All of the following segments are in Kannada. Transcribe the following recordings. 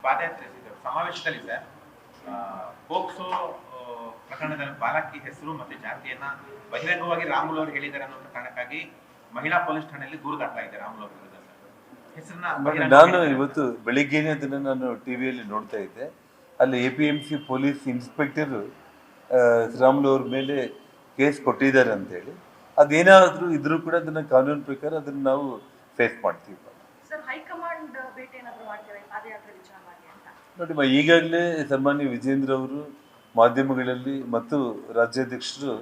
ಪಾದಯಾತ್ರೆ ಸಮಾವೇಶದಲ್ಲಿ ಸರ್ ಪೋಕ್ಸೋ ಪ್ರಕರಣದ ಬಾಲಕಿ ಹೆಸರು ಮತ್ತೆ ಜಾತಿಯನ್ನ ಬಹಿರಂಗವಾಗಿ ರಾಮುಲು ಅವರು ಹೇಳಿದ್ದಾರೆ ಅನ್ನೋ ಕಾರಣಕ್ಕಾಗಿ ಮಹಿಳಾ ಪೊಲೀಸ್ ಠಾಣೆಯಲ್ಲಿ ದೂರು ದಾಖಲಾಗಿದೆ ರಾಮುಲು ಅವರ ವಿರುದ್ಧ ಹೆಸರನ್ನ. ನಾನು ಇವತ್ತು ಬೆಳಿಗ್ಗೆನೆ ಅದನ್ನು ನಾನು ಟಿವಿಯಲ್ಲಿ ನೋಡ್ತಾ ಇದ್ದೆ. ಅಲ್ಲಿ APMC ಪೊಲೀಸ್ ಇನ್ಸ್ಪೆಕ್ಟರ್ ರಾಮುಲು ಅವ್ರ ಮೇಲೆ ಕೇಸ್ ಕೊಟ್ಟಿದ್ದಾರೆ ಅಂತೇಳಿ. ಅದೇನಾದರೂ ಇದ್ರೂ ಕೂಡ ಅದನ್ನ ಕಾನೂನು ಪ್ರಕಾರ ಅದನ್ನು ನಾವು ಫೇಸ್ ಮಾಡ್ತೀವಿ. ನೋಡಿ, ಈಗಾಗಲೇ ಸನ್ಮಾನ್ಯ ವಿಜೇಂದ್ರ ಅವರು ಮಾಧ್ಯಮಗಳಲ್ಲಿ ಮತ್ತು ರಾಜ್ಯಾಧ್ಯಕ್ಷರು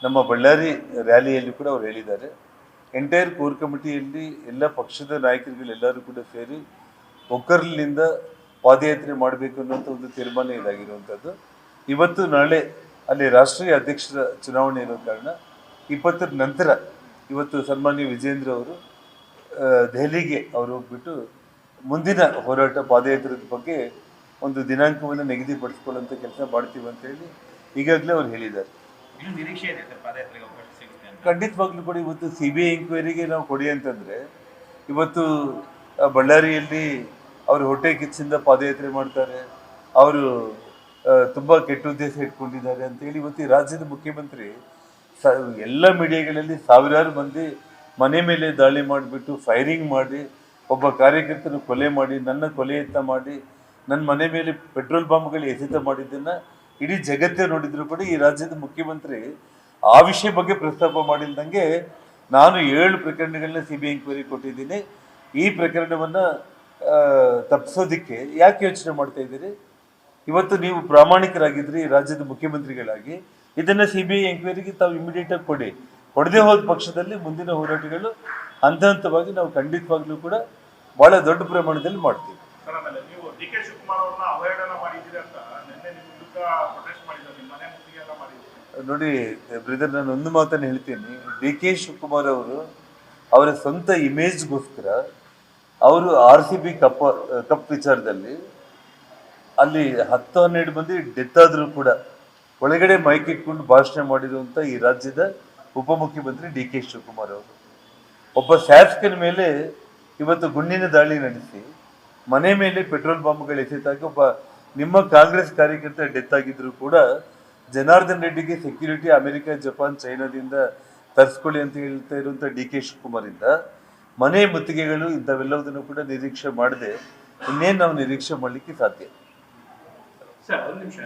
ನಮ್ಮ ಬಳ್ಳಾರಿ ರ್ಯಾಲಿಯಲ್ಲಿ ಕೂಡ ಅವ್ರು ಹೇಳಿದ್ದಾರೆ. ಎಂಟೈರ್ ಕೋರ್ ಕಮಿಟಿಯಲ್ಲಿ ಎಲ್ಲ ಪಕ್ಷದ ನಾಯಕರುಗಳೆಲ್ಲರೂ ಕೂಡ ಸೇರಿ ಒಕ್ಕರ್ಲಿಂದ ಪಾದಯಾತ್ರೆ ಮಾಡಬೇಕು ಅನ್ನೋಂಥ ಒಂದು ತೀರ್ಮಾನ ಇದಾಗಿರುವಂಥದ್ದು. ಇವತ್ತು ನಾಳೆ ಅಲ್ಲಿ ರಾಷ್ಟ್ರೀಯ ಅಧ್ಯಕ್ಷರ ಚುನಾವಣೆ ಇರೋ ಕಾರಣ 20ರ ನಂತರ ಇವತ್ತು ಸನ್ಮಾನ್ಯ ವಿಜೇಂದ್ರ ಅವರು ದೆಹಲಿಗೆ ಅವರು ಹೋಗ್ಬಿಟ್ಟು ಮುಂದಿನ ಹೋರಾಟ ಪಾದಯಾತ್ರದ ಬಗ್ಗೆ ಒಂದು ದಿನಾಂಕವನ್ನು ನಿಗದಿಪಡಿಸ್ಕೊಳ್ಳುವಂಥ ಕೆಲಸ ಮಾಡ್ತೀವಿ ಅಂತೇಳಿ ಈಗಾಗಲೇ ಅವ್ರು ಹೇಳಿದ್ದಾರೆ. ಖಂಡಿತವಾಗ್ಲೂ ಕೂಡ ಇವತ್ತು CBI ಎಂಕ್ವೈರಿಗೆ ನಾವು ಕೊಡಿ ಅಂತಂದರೆ ಇವತ್ತು ಬಳ್ಳಾರಿಯಲ್ಲಿ ಅವರು ಹೊಟ್ಟೆ ಕಿಚ್ಚಿಂದ ಪಾದಯಾತ್ರೆ ಮಾಡ್ತಾರೆ, ಅವರು ತುಂಬ ಕೆಟ್ಟ ಉದ್ದೇಶ ಇಟ್ಕೊಂಡಿದ್ದಾರೆ ಅಂತೇಳಿ ಇವತ್ತು ಈ ರಾಜ್ಯದ ಮುಖ್ಯಮಂತ್ರಿ ಎಲ್ಲ ಮೀಡಿಯಾಗಳಲ್ಲಿ ಸಾವಿರಾರು ಮಂದಿ ಮನೆ ಮೇಲೆ ದಾಳಿ ಮಾಡಿಬಿಟ್ಟು ಫೈರಿಂಗ್ ಮಾಡಿ ಒಬ್ಬ ಕಾರ್ಯಕರ್ತನ ಕೊಲೆ ಮಾಡಿ ನನ್ನ ಕೊಲೆ ಯತ್ನ ಮಾಡಿ ನನ್ನ ಮನೆ ಮೇಲೆ ಪೆಟ್ರೋಲ್ ಬಾಂಬ್ಗಳು ಎಸೆತ ಮಾಡಿದ್ದನ್ನು ಇಡೀ ಜಗತ್ತೇ ನೋಡಿದ್ರು ಕೂಡ ಈ ರಾಜ್ಯದ ಮುಖ್ಯಮಂತ್ರಿ ಆ ವಿಷಯ ಬಗ್ಗೆ ಪ್ರಸ್ತಾಪ ಮಾಡಿಲ್ದಂಗೆ ನಾನು 7 ಪ್ರಕರಣಗಳನ್ನ CBI ಎಂಕ್ವೈರಿ ಕೊಟ್ಟಿದ್ದೀನಿ. ಈ ಪ್ರಕರಣವನ್ನು ತಪ್ಪಿಸೋದಕ್ಕೆ ಯಾಕೆ ಯೋಚನೆ ಮಾಡ್ತಾ ಇದ್ದೀರಿ? ಇವತ್ತು ನೀವು ಪ್ರಾಮಾಣಿಕರಾಗಿದ್ರಿ ರಾಜ್ಯದ ಮುಖ್ಯಮಂತ್ರಿಗಳಾಗಿ ಇದನ್ನು CBI ಎಂಕ್ವೈರಿಗೆ ತಾವು ಇಮಿಡಿಯೇಟಾಗಿ ಕೊಡಿ. ಕೊಡದೆ ಹೋದ ಪಕ್ಷದಲ್ಲಿ ಮುಂದಿನ ಹೋರಾಟಗಳು ಹಂತ ಹಂತವಾಗಿ ನಾವು ಖಂಡಿತವಾಗ್ಲೂ ಕೂಡ ಬಹಳ ದೊಡ್ಡ ಪ್ರಮಾಣದಲ್ಲಿ ಮಾಡ್ತೀವಿ. ನೋಡಿ ಬ್ರದರ್, ನಾನು ಒಂದು ಮಾತನ್ನು ಹೇಳ್ತೀನಿ. DK ಶಿವಕುಮಾರ್ ಅವರು ಅವರ ಸ್ವಂತ ಇಮೇಜ್ಗೋಸ್ಕರ ಅವರು RCB ಕಪ್ ವಿಚಾರದಲ್ಲಿ ಅಲ್ಲಿ 10-12 ಮಂದಿ ಡೆತ್ ಆದರೂ ಕೂಡ ಒಳಗಡೆ ಮೈಕ್ ಇಟ್ಕೊಂಡು ಭಾಷಣ ಮಾಡಿರುವಂಥ ಈ ರಾಜ್ಯದ ಉಪಮುಖ್ಯಮಂತ್ರಿ DK ಶಿವಕುಮಾರ್ ಅವರು ಒಬ್ಬ ಶಾಸಕನ ಮೇಲೆ ಇವತ್ತು ಗುಂಡಿನ ದಾಳಿ ನಡೆಸಿ ಮನೆ ಮೇಲೆ ಪೆಟ್ರೋಲ್ ಬಾಂಬ್ಗಳು ಎಸೆತಾಗಿ ಒಬ್ಬ ನಿಮ್ಮ ಕಾಂಗ್ರೆಸ್ ಕಾರ್ಯಕರ್ತ ಡೆತ್ ಆಗಿದ್ರು ಕೂಡ ಜನಾರ್ದನ್ ರೆಡ್ಡಿಗೆ ಸೆಕ್ಯೂರಿಟಿ ಅಮೆರಿಕ, ಜಪಾನ್, ಚೈನಾದಿಂದ ತರಿಸ್ಕೊಳ್ಳಿ ಅಂತ ಹೇಳ್ತಾ ಇರುವಂಥ DK ಶಿವಕುಮಾರಿಂದ ಮನೆ ಮುತ್ತಿಗೆಗಳು ಇಂಥವೆಲ್ಲದನ್ನು ಕೂಡ ನಿರೀಕ್ಷೆ ಮಾಡದೆ ಇನ್ನೇನು ನಾವು ನಿರೀಕ್ಷೆ ಮಾಡಲಿಕ್ಕೆ ಸಾಧ್ಯ? ಸರ್, ಒಂದು ನಿಮಿಷ.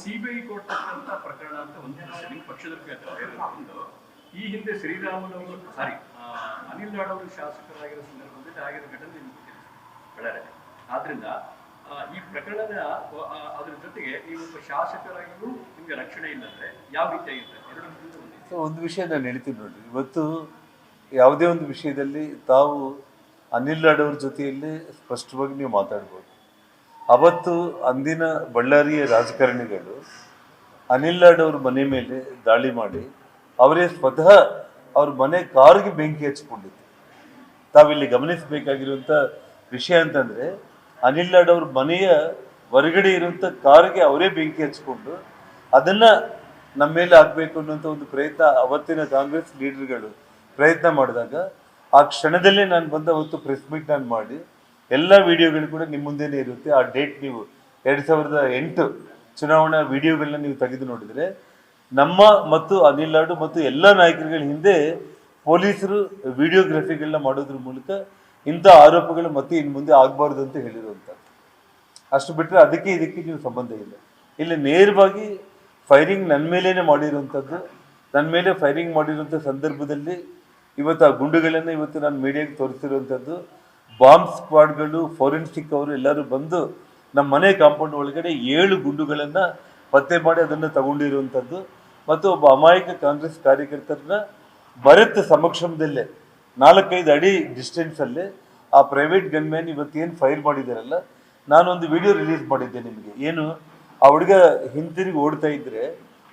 CBI ಕೊಡ್ತಕ್ಕಂಥ ಪ್ರಕರಣ ಅಂತ ಒಂದು ಪಕ್ಷದ ಈ ಹಿಂದೆ ಶ್ರೀರಾಮುಲು ಅನಿಲ್ ನಾಡ್ ಅವರು ಶಾಸಕರಾಗಿರೋ ಸಂದರ್ಭದಲ್ಲಿ ಆಗಿರೋ ಘಟನೆ ನಿಮ್ಗೆ ಬಳ್ಳಾರಿ. ಆದ್ರಿಂದ ಈ ಪ್ರಕರಣದ ಅದ್ರ ಜೊತೆಗೆ ನೀವು ಶಾಸಕರಾಗಿಯೂ ನಿಮ್ಗೆ ರಕ್ಷಣೆ ಇಲ್ಲಂದ್ರೆ ಯಾವ ರೀತಿಯಾಗಿರ್ತಾರೆ? ಒಂದು ವಿಷಯ ನಾನು ಹೇಳ್ತೀನಿ ನೋಡ್ರಿ, ಇವತ್ತು ಯಾವುದೇ ಒಂದು ವಿಷಯದಲ್ಲಿ ತಾವು ಅನಿಲ್ ನಾಡ್ ಅವ್ರ ಜೊತೆಯಲ್ಲಿ ಸ್ಪಷ್ಟವಾಗಿ ನೀವು ಮಾತಾಡ್ಬೋದು. ಅವತ್ತು ಅಂದಿನ ಬಳ್ಳಾರಿಯ ರಾಜಕಾರಣಿಗಳು ಅನಿಲ್ ನಾಡ್ ಅವ್ರ ಮನೆ ಮೇಲೆ ದಾಳಿ ಮಾಡಿ ಅವರೇ ಸ್ವತಃ ಅವ್ರ ಮನೆ ಕಾರ್ಗೆ ಬೆಂಕಿ ಹಚ್ಕೊಂಡಿತ್ತು. ತಾವಿಲ್ಲಿ ಗಮನಿಸಬೇಕಾಗಿರುವಂಥ ವಿಷಯ ಅಂತಂದರೆ ಅನಿಲ್ ನಾಡ್ ಅವ್ರ ಮನೆಯ ಹೊರಗಡೆ ಇರುವಂಥ ಕಾರ್ಗೆ ಅವರೇ ಬೆಂಕಿ ಹಚ್ಕೊಂಡು ಅದನ್ನು ನಮ್ಮ ಮೇಲೆ ಆಗಬೇಕು ಅನ್ನೋಂಥ ಒಂದು ಪ್ರಯತ್ನ ಅವತ್ತಿನ ಕಾಂಗ್ರೆಸ್ ಲೀಡರ್ಗಳು ಪ್ರಯತ್ನ ಮಾಡಿದಾಗ ಆ ಕ್ಷಣದಲ್ಲೇ ನಾನು ಬಂದ ಅವತ್ತು ಪ್ರೆಸ್ ಮೀಟ್ ನಾನು ಮಾಡಿ ಎಲ್ಲ ವಿಡಿಯೋಗಳು ಕೂಡ ನಿಮ್ಮ ಮುಂದೆನೇ ಇರುತ್ತೆ. ಆ ಡೇಟ್ ನೀವು 2008 ಚುನಾವಣಾ ವಿಡಿಯೋಗಳನ್ನ ನೀವು ತೆಗೆದು ನೋಡಿದರೆ ನಮ್ಮ ಮತ್ತು ಅನಿಲ್ ನಾಡ್ ಮತ್ತು ಎಲ್ಲ ನಾಯಕರುಗಳ ಹಿಂದೆ ಪೊಲೀಸರು ವಿಡಿಯೋಗ್ರಫಿಗಳನ್ನ ಮಾಡೋದ್ರ ಮೂಲಕ ಇಂಥ ಆರೋಪಗಳು ಮತ್ತೆ ಇನ್ನು ಮುಂದೆ ಆಗಬಾರ್ದು ಅಂತ ಹೇಳಿರುವಂಥದ್ದು. ಅಷ್ಟು ಬಿಟ್ಟರೆ ಅದಕ್ಕೆ ಇದಕ್ಕೆ ನೀವು ಸಂಬಂಧ ಇಲ್ಲ. ಇಲ್ಲಿ ನೇರವಾಗಿ ಫೈರಿಂಗ್ ನನ್ನ ಮೇಲೇ ಮಾಡಿರುವಂಥದ್ದು, ನನ್ನ ಮೇಲೆ ಫೈರಿಂಗ್ ಮಾಡಿರುವಂಥ ಸಂದರ್ಭದಲ್ಲಿ ಇವತ್ತು ಆ ಗುಂಡುಗಳನ್ನು ಇವತ್ತು ನಾನು ಮೀಡಿಯಾಗೆ ತೋರಿಸಿರುವಂಥದ್ದು. ಬಾಂಬ್ ಸ್ಕ್ವಾಡ್ಗಳು, ಫೋರೆನ್ಸಿಕ್ ಅವರು ಎಲ್ಲರೂ ಬಂದು ನಮ್ಮ ಮನೆ ಕಾಂಪೌಂಡ್ ಒಳಗಡೆ 7 ಗುಂಡುಗಳನ್ನು ಪತ್ತೆ ಮಾಡಿ ಅದನ್ನು ತಗೊಂಡಿರುವಂಥದ್ದು. ಮತ್ತು ಒಬ್ಬ ಅಮಾಯಕ ಕಾಂಗ್ರೆಸ್ ಕಾರ್ಯಕರ್ತರನ್ನ ಭರತ್ ಸಮಕ್ಷಮದಲ್ಲೇ 4-5 ಅಡಿ ಡಿಸ್ಟೆನ್ಸಲ್ಲೇ ಆ ಪ್ರೈವೇಟ್ ಗನ್ಮ್ಯಾನ್ ಇವತ್ತೇನು ಫೈರ್ ಮಾಡಿದಾರಲ್ಲ, ನಾನೊಂದು ವಿಡಿಯೋ ರಿಲೀಸ್ ಮಾಡಿದ್ದೆ ನಿಮಗೆ. ಏನು ಆ ಹುಡುಗ ಹಿಂತಿರುಗಿ ಓಡ್ತಾ ಇದ್ರೆ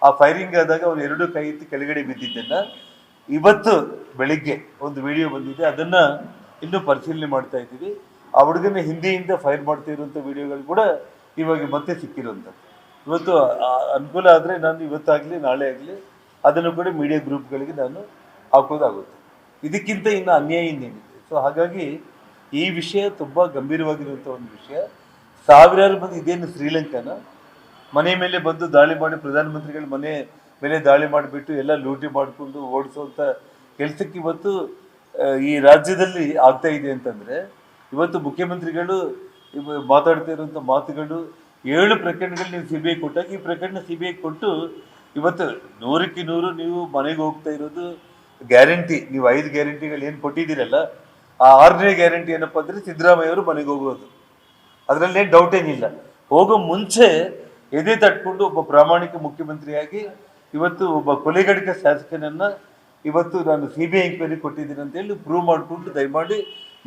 ಆ ಫೈರಿಂಗ್ ಆದಾಗ ಅವ್ರು 2 ಕೈ ಎತ್ತಿ ಕೆಳಗಡೆ ಬಿದ್ದಿದ್ದನ್ನು ಇವತ್ತು ಬೆಳಿಗ್ಗೆ ಒಂದು ವಿಡಿಯೋ ಬಂದಿದೆ, ಅದನ್ನು ಇನ್ನೂ ಪರಿಶೀಲನೆ ಮಾಡ್ತಾ ಇದ್ದೀವಿ. ಆ ಹುಡುಗನ ಹಿಂದಿಯಿಂದ ಫೈರ್ ಮಾಡ್ತಾ ಇರುವಂಥ ವಿಡಿಯೋಗಳು ಕೂಡ ಇವಾಗ ಮತ್ತೆ ಸಿಕ್ಕಿರುವಂಥದ್ದು. ಇವತ್ತು ಅನುಕೂಲ ಆದರೆ ನಾನು ಇವತ್ತಾಗಲಿ ನಾಳೆ ಆಗಲಿ ಅದನ್ನು ಕೂಡ ಮೀಡಿಯಾ ಗ್ರೂಪ್ಗಳಿಗೆ ನಾನು ಹಾಕೋದಾಗುತ್ತೆ. ಇದಕ್ಕಿಂತ ಇನ್ನು ಅನ್ಯಾಯ ಇನ್ನೇನಿದೆ? ಸೊ ಹಾಗಾಗಿ ಈ ವಿಷಯ ತುಂಬ ಗಂಭೀರವಾಗಿರುವಂಥ ಒಂದು ವಿಷಯ. ಸಾವಿರಾರು ಮಂದಿ, ಇದೇನು ಶ್ರೀಲಂಕಾನ? ಮನೆ ಮೇಲೆ ಬಂದು ದಾಳಿ ಮಾಡಿ, ಪ್ರಧಾನಮಂತ್ರಿಗಳ ಮನೆ ಮೇಲೆ ದಾಳಿ ಮಾಡಿಬಿಟ್ಟು ಎಲ್ಲ ಲೂಟಿ ಮಾಡಿಕೊಂಡು ಓಡಿಸುವಂಥ ಕೆಲಸಕ್ಕೆ ಇವತ್ತು ಈ ರಾಜ್ಯದಲ್ಲಿ ಆಗ್ತಾ ಇದೆ ಅಂತಂದರೆ, ಇವತ್ತು ಮುಖ್ಯಮಂತ್ರಿಗಳು ಮಾತಾಡ್ತಾ ಇರುವಂಥ ಮಾತುಗಳು, 7 ಪ್ರಕರಣಗಳು ನೀವು CBI ಕೊಟ್ಟಾಗ ಈ ಪ್ರಕರಣ CBI ಕೊಟ್ಟು ಇವತ್ತು 100ಕ್ಕೆ 100 ನೀವು ಮನೆಗೆ ಹೋಗ್ತಾ ಇರೋದು ಗ್ಯಾರಂಟಿ. ನೀವು 5 ಗ್ಯಾರಂಟಿಗಳು ಏನು ಕೊಟ್ಟಿದ್ದೀರಲ್ಲ, ಆ 6ನೇ ಗ್ಯಾರಂಟಿ ಏನಪ್ಪ ಅಂದರೆ ಸಿದ್ದರಾಮಯ್ಯ ಅವರು ಮನೆಗೆ ಹೋಗೋದು. ಅದರಲ್ಲೇನು ಡೌಟ್ ಏನಿಲ್ಲ. ಹೋಗೋ ಮುಂಚೆ ಎದೆ ತಟ್ಕೊಂಡು ಒಬ್ಬ ಪ್ರಾಮಾಣಿಕ ಮುಖ್ಯಮಂತ್ರಿಯಾಗಿ ಇವತ್ತು ಒಬ್ಬ ಕೊಲೆಗಡಿಕ ಶಾಸಕನನ್ನು ಇವತ್ತು ನಾನು CBI ಎಂಕ್ವೈರಿ ಕೊಟ್ಟಿದ್ದೀನಿ ಅಂತೇಳಿ ಪ್ರೂವ್ ಮಾಡಿಕೊಂಡು ದಯಮಾಡಿ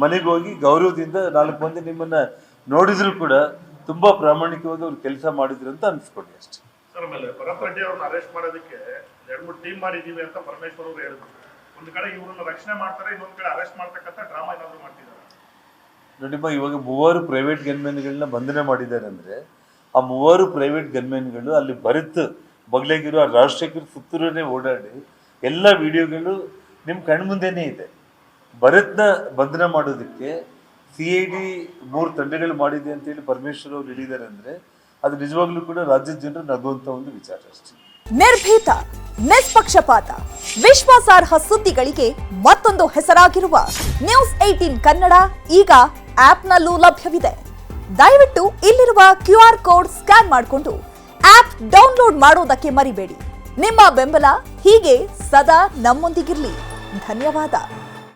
ಮನೆಗೆ ಹೋಗಿ ಗೌರವದಿಂದ 4 ಮಂದಿ ನಿಮ್ಮನ್ನು ನೋಡಿದ್ರು ಕೂಡ ತುಂಬ ಪ್ರಾಮಾಣಿಕವಾಗಿ ಅವ್ರು ಕೆಲಸ ಮಾಡಿದ್ರು ಅಂತ ಅನಿಸ್ಕೊಳ್ಳಿ ಅಷ್ಟೇ. ಸರ್, ಆಮೇಲೆ ಭರತ್ ರೆಡ್ಡಿ ಅವ್ರನ್ನ ಅರೆಸ್ಟ್ ಮಾಡೋದಕ್ಕೆ 2-3 ಟೀಮ್ ಮಾಡಿದೀವಿ ಅಂತ ಪರಮೇಶ್ವರ್ ಅವರು ಹೇಳಿದ್ರು. ಒಂದು ಕಡೆ ಇವ್ರನ್ನ ರಕ್ಷಣೆ ಮಾಡ್ತಾರೆ, ಇನ್ನೊಂದು ಕಡೆ ಅರೆಸ್ಟ್ ಮಾಡ್ತಕ್ಕಂಥ ಡ್ರಾಮಾ ಏನಾದ್ರು ಮಾಡ್ತಿದ್ದಾರೆ. ನೋಡಿಮ್ಮ, ಇವಾಗ 3 ಪ್ರೈವೇಟ್ ಗನ್ಮೆನ್ಗಳನ್ನ ಬಂಧನ ಮಾಡಿದ್ದಾರೆ ಅಂದರೆ, ಆ 3 ಪ್ರೈವೇಟ್ ಗನ್ಮೆನ್ಗಳು ಅಲ್ಲಿ ಭರತ್ ಬಗ್ಲಾಗಿರೋ ಆ ರಾಜಶೇಖರ್ ಸುತ್ತೂರೇ ಓಡಾಡಿ ಎಲ್ಲ ವಿಡಿಯೋಗಳು ನಿಮ್ಮ ಕಣ್ಮುಂದೆನೇ ಇದೆ. ಭರತ್ನ ಬಂಧನ ಮಾಡೋದಕ್ಕೆ CID 3 ತಂಡಗಳು ಮಾಡಿದೆ ಅಂತೇಳಿ ಪರಮೇಶ್ವರ್ ಅವರು ಹೇಳಿದ್ದಾರೆ ಅಂದರೆ, ಅದು ನಿಜವಾಗ್ಲೂ ಕೂಡ ರಾಜ್ಯದ ಜನರು ನಗುವಂಥ ಒಂದು ವಿಚಾರ ಅಷ್ಟೇ. ನಿರ್ಭೀತ, ನಿಷ್ಪಕ್ಷಪಾತ, ವಿಶ್ವಾಸಾರ್ಹ ಸುದ್ದಿಗಳಿಗೆ ಮತ್ತೊಂದು ಹೆಸರಾಗಿರುವ ನ್ಯೂಸ್ 18 ಕನ್ನಡ ಈಗ ಆಪ್ನಲ್ಲೂ ಲಭ್ಯವಿದೆ. ದಯವಿಟ್ಟು ಇಲ್ಲಿರುವ QR ಕೋಡ್ ಸ್ಕ್ಯಾನ್ ಮಾಡಿಕೊಂಡು ಆಪ್ ಡೌನ್ಲೋಡ್ ಮಾಡೋದಕ್ಕೆ ಮರಿಬೇಡಿ. ನಿಮ್ಮ ಬೆಂಬಲ ಹೀಗೆ ಸದಾ ನಮ್ಮೊಂದಿಗಿರಲಿ. ಧನ್ಯವಾದ.